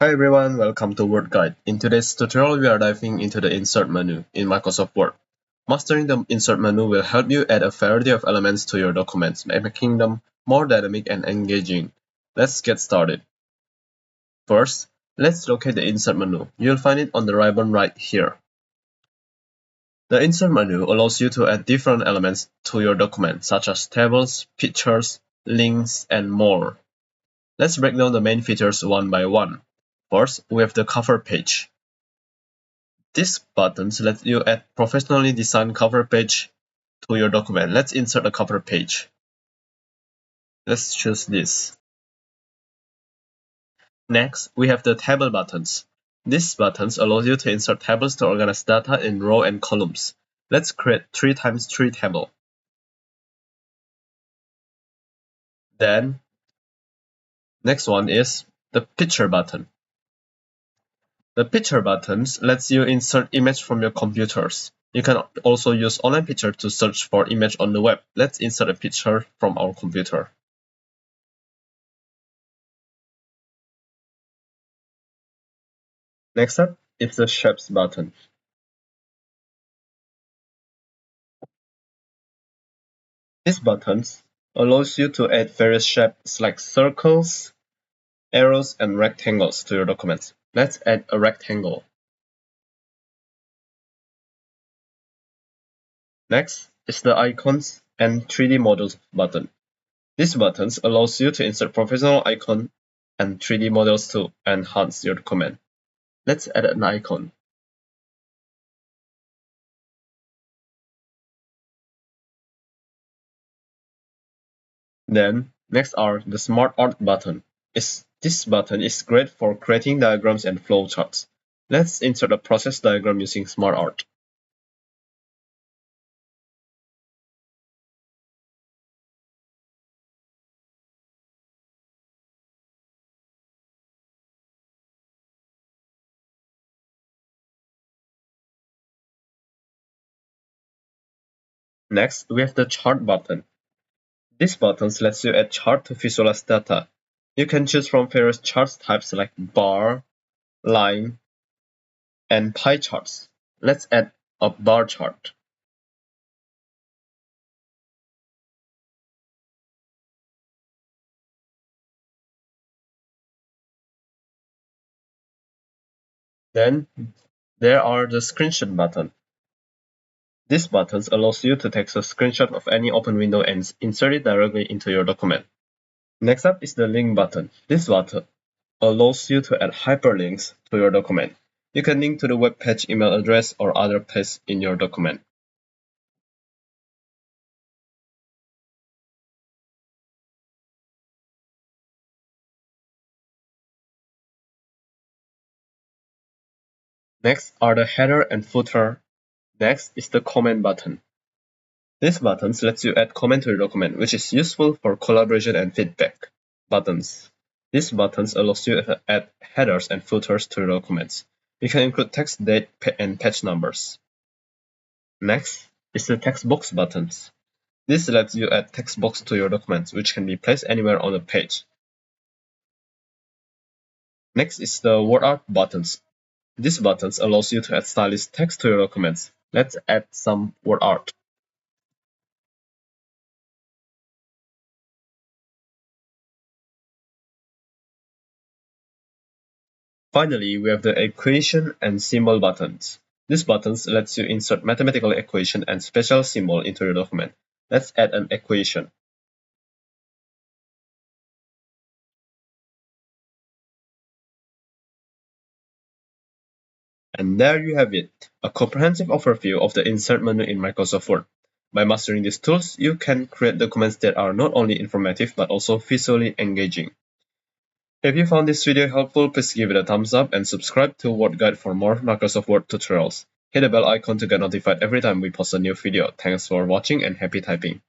Hi everyone, welcome to Word Guide. In today's tutorial, we are diving into the Insert menu in Microsoft Word. Mastering the Insert menu will help you add a variety of elements to your documents, making them more dynamic and engaging. Let's get started. First, let's locate the Insert menu. You'll find it on the ribbon right here. The Insert menu allows you to add different elements to your document, such as tables, pictures, links, and more. Let's break down the main features one by one. First, we have the cover page. These buttons let you add professionally designed cover page to your document. Let's insert a cover page. Let's choose this. Next, we have the table buttons. These buttons allow you to insert tables to organize data in rows and columns. Let's create 3x3 table. Then, next one is the picture button. The picture buttons lets you insert image from your computers. You can also use online picture to search for image on the web. Let's insert a picture from our computer. Next up is the Shapes button. These buttons allows you to add various shapes like circles, arrows, and rectangles to your documents. Let's add a rectangle. Next is the Icons and 3D Models button. These buttons allows you to insert professional icon and 3D models to enhance your document. Let's add an icon. Then, next are the Smart Art button. This button is great for creating diagrams and flowcharts. Let's insert a process diagram using Smart Art. Next, we have the Chart button. This button lets you add chart to visualize data. You can choose from various chart types like bar, line, and pie charts. Let's add a bar chart. Then there are the Screenshot button. This button allows you to take a screenshot of any open window and insert it directly into your document. Next up is the Link button. This button allows you to add hyperlinks to your document. You can link to the web page, email address, or other place in your document. Next are the header and footer. Next is the comment button. This button lets you add comment to your document, which is useful for collaboration and feedback. Buttons. These buttons allows you to add headers and footers to your documents. You can include text, date, and page numbers. Next is the text box buttons. This lets you add text box to your documents, which can be placed anywhere on the page. Next is the word art buttons. These buttons allows you to add stylish text to your documents. Let's add some word art. Finally, we have the equation and symbol buttons. These buttons lets you insert mathematical equation and special symbol into your document. Let's add an equation. And there you have it, a comprehensive overview of the Insert menu in Microsoft Word. By mastering these tools, you can create documents that are not only informative but also visually engaging. If you found this video helpful, please give it a thumbs up and subscribe to Word Guide for more Microsoft Word tutorials. Hit the bell icon to get notified every time we post a new video. Thanks for watching and happy typing.